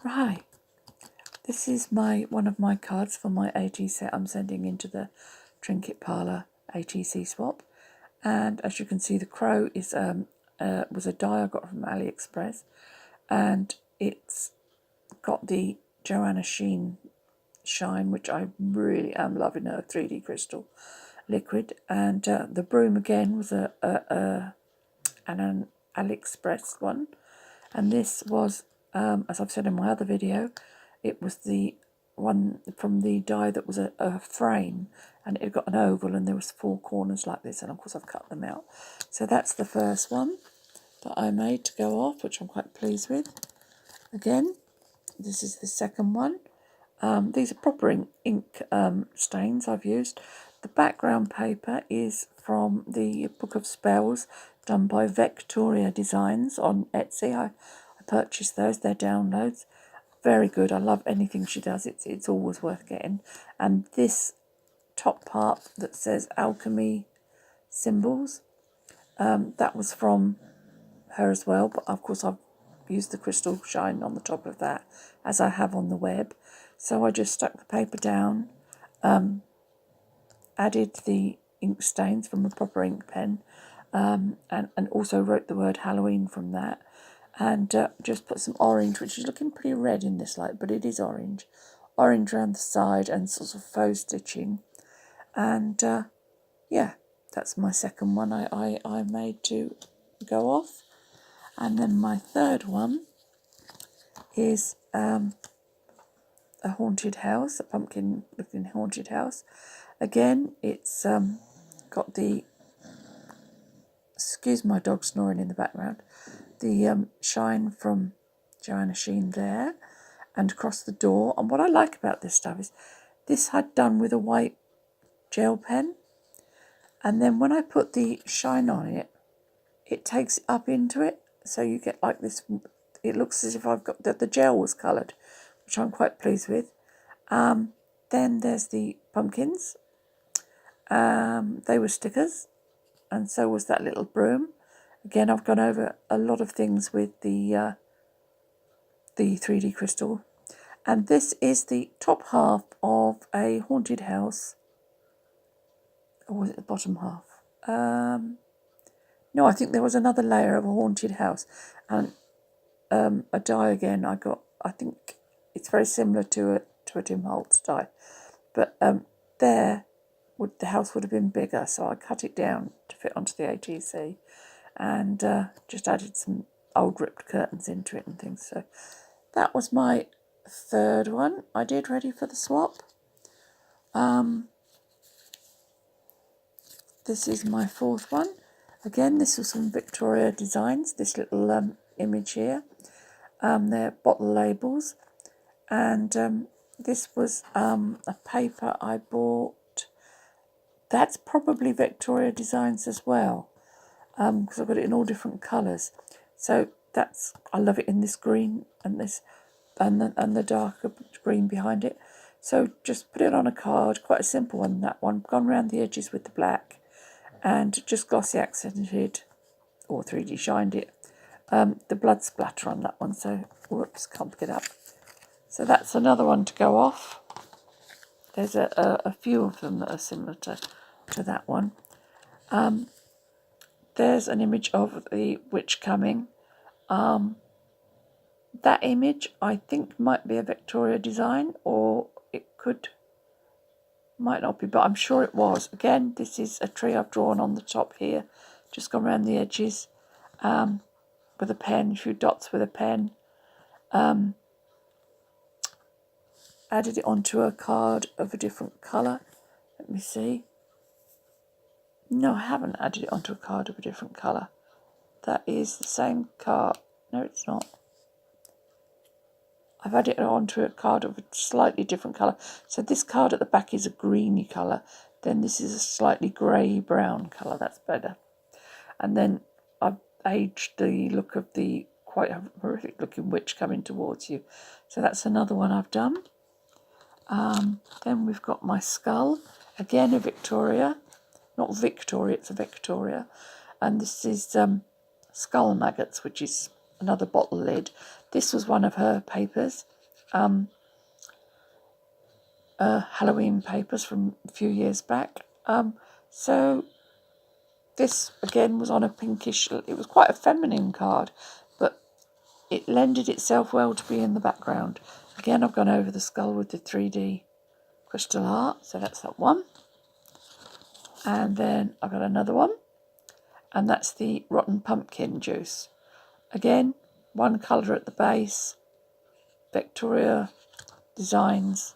Right, this is one of my cards for my ATC I'm sending into the Trinket Parlour ATC swap. And as you can see, the crow is was a die I got from AliExpress, and it's got the Joanna shine, which I really am loving, her 3D crystal liquid. And the broom again was an AliExpress one, and this was, as I've said in my other video, it was the one from the die that was a frame, and it had got an oval and there was 4 corners like this, and of course I've cut them out. So that's the first one that I made to go off, which I'm quite pleased with. Again, this is the second one. These are proper ink stains I've used. The background paper is from the Book of Spells done by Victoria Designs on Etsy. I purchased those, they're downloads. Very good, I love anything she does, it's always worth getting. And this top part that says Alchemy Symbols, that was from her as well, but of course I've used the crystal shine on the top of that, as I have on the web. So I just stuck the paper down, added the ink stains from a proper ink pen, and also wrote the word Halloween from that, and just put some orange, which is looking pretty red in this light, but it is orange around the side, and sort of faux stitching. And yeah, that's my second one I made to go off. And then my third one is a haunted house, a pumpkin looking haunted house. Again, it's got the, excuse my dog snoring in the background, the shine from Joanna Sheen there, and across the door. And what I like about this stuff is this had done with a white gel pen, and then when I put the shine on it, it takes it up into it, so you get like this, it looks as if I've got the gel was coloured, which I'm quite pleased with. Then there's the pumpkins. They were stickers, and so was that little broom. Again, I've gone over a lot of things with the 3D crystal. And this is the top half of a haunted house. Or was it the bottom half? No, I think there was another layer of a haunted house. And a die again I got, I think it's very similar to a Tim Holtz die. But the house would have been bigger, so I cut it down to fit onto the ATC, and just added some old ripped curtains into it and things. So that was my third one I did ready for the swap. This is my fourth one. Again, this was from Victoria Designs, this little image here. They're bottle labels, and this was a paper I bought. That's probably Victoria Designs as well, because I've got it in all different colours. So that's, I love it in this green and this, and the darker green behind it. So just put it on a card, quite a simple one, that one. Gone around the edges with the black, and just glossy accented, or 3D shined it. The blood splatter on that one, so whoops, can't pick it up. So that's another one to go off. There's a few of them that are similar to that one. There's an image of the witch coming. That image I think might be a Victoria design, or it might not be, but I'm sure it was. Again, this is a tree I've drawn on the top here, just gone around the edges with a pen, a few dots with a pen. Added it onto a card of a different colour. Let me see. No, I haven't added it onto a card of a different colour. That is the same card. No, it's not. I've added it onto a card of a slightly different colour. So this card at the back is a greeny colour. Then this is a slightly grey-brown colour. That's better. And then I've aged the look of the quite horrific-looking witch coming towards you. So that's another one I've done. Then we've got my skull. Again, a Victoria. Not Victoria, it's a Victoria. And this is Skull Maggots, which is another bottle lid. This was one of her papers. Halloween papers from a few years back. So this again was on a pinkish, it was quite a feminine card, but it lended itself well to be in the background. Again, I've gone over the skull with the 3D crystal art, so that's that one. And then I've got another one, and that's the rotten pumpkin juice. Again, one colour at the base, Victoria Designs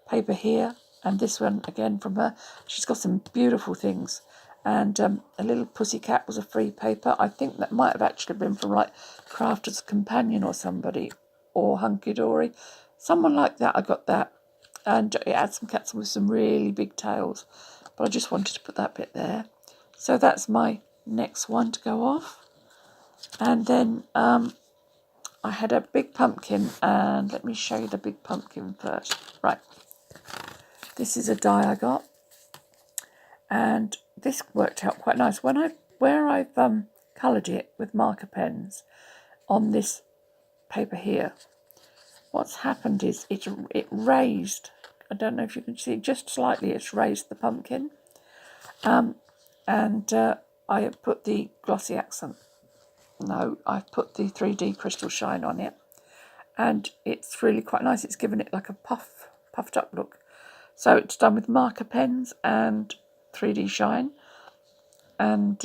paper here, and this one again from her. She's got some beautiful things, and a little pussycat was a free paper. I think that might have actually been from like Crafter's Companion or somebody, or Hunky Dory, someone like that. I got that, and it had some cats with some really big tails, but I just wanted to put that bit there. So that's my next one to go off. And then I had a big pumpkin, and let me show you the big pumpkin first. Right, this is a die I got, and this worked out quite nice. Where I've coloured it with marker pens on this paper here, what's happened is it raised, I don't know if you can see, just slightly it's raised the pumpkin, and I put the glossy accent. No, I've put the 3D crystal shine on it, and it's really quite nice. It's given it like a puffed up look. So it's done with marker pens and 3D shine, and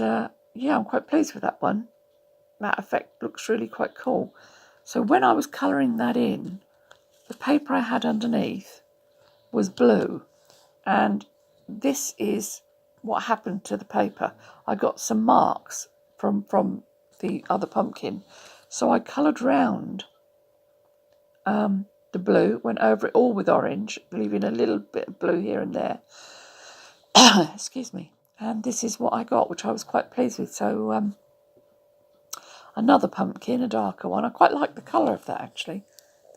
yeah, I'm quite pleased with that one. That effect looks really quite cool. So when I was colouring that in, the paper I had underneath was blue, and this is what happened to the paper. I got some marks from the other pumpkin, so I coloured round the blue, went over it all with orange, leaving a little bit of blue here and there. Excuse me. And this is what I got, which I was quite pleased with. So another pumpkin, a darker one. I quite like the colour of that, actually.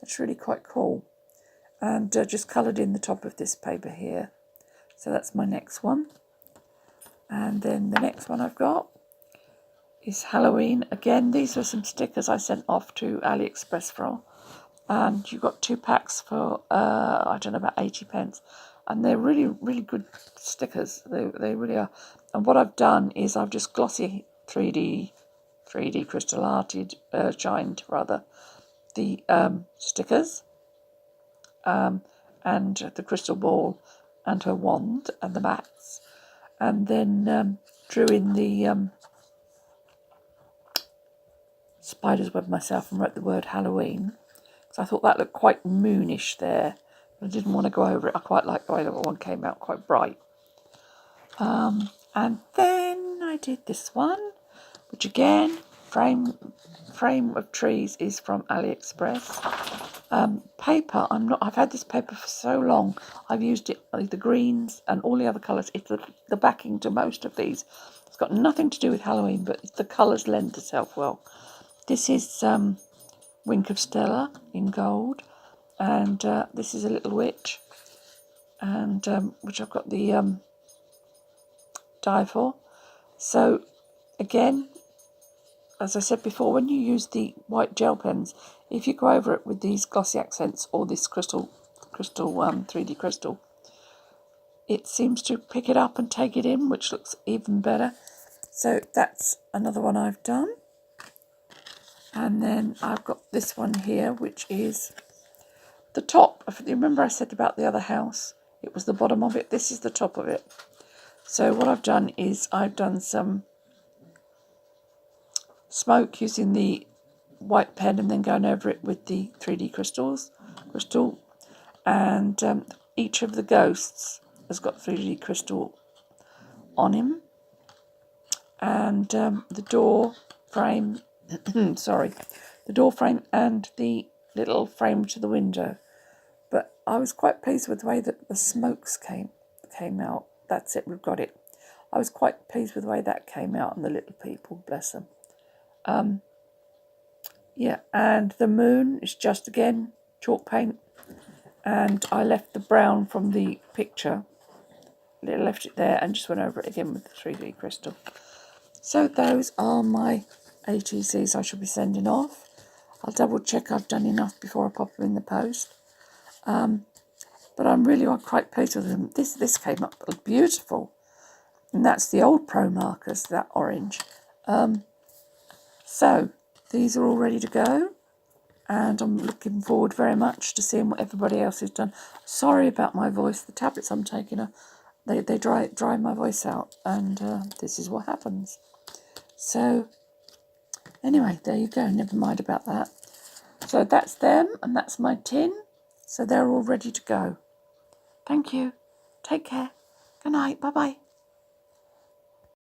That's really quite cool. And just coloured in the top of this paper here. So that's my next one. And then the next one I've got is Halloween. Again, these are some stickers I sent off to AliExpress for. And you got 2 packs for, I don't know, about 80 pence. And they're really, really good stickers. They really are. And what I've done is I've just glossy 3D crystal arted, shined rather, the stickers, and the crystal ball and her wand and the mats. And then drew in the spider's web myself and wrote the word Halloween. So I thought that looked quite moonish there. I didn't want to go over it. I quite like the way that one came out, quite bright. And then I did this one, which again, frame of trees, is from AliExpress. Paper, I've had this paper for so long. I've used it, the greens and all the other colours. It's the backing to most of these. It's got nothing to do with Halloween, but the colours lend itself well. This is Wink of Stella in gold, and this is a little witch, and which I've got the die for. So again, as I said before, when you use the white gel pens, if you go over it with these glossy accents or this crystal 3D crystal, it seems to pick it up and take it in, which looks even better. So that's another one I've done. And then I've got this one here, which is the top. Remember I said about the other house, it was the bottom of it. This is the top of it. So what I've done is I've done some smoke using the white pen and then going over it with the 3D crystal. And each of the ghosts has got 3D crystal on him. And the door frame, the door frame and the little frame to the window. But I was quite pleased with the way that the smokes came out. That's it, we've got it. I was quite pleased with the way that came out, and the little people, bless them. Yeah, and the moon is just, again, chalk paint. And I left the brown from the picture. I left it there and just went over it again with the 3D crystal. So those are my ATCs I shall be sending off. I'll double check I've done enough before I pop them in the post. But I'm really quite pleased with them. This came up beautiful. And that's the old Pro markers, that orange. So these are all ready to go. And I'm looking forward very much to seeing what everybody else has done. Sorry about my voice. The tablets I'm taking, they dry my voice out. And this is what happens. So anyway, there you go. Never mind about that. So that's them and that's my tin. So they're all ready to go. Thank you. Take care. Good night. Bye-bye.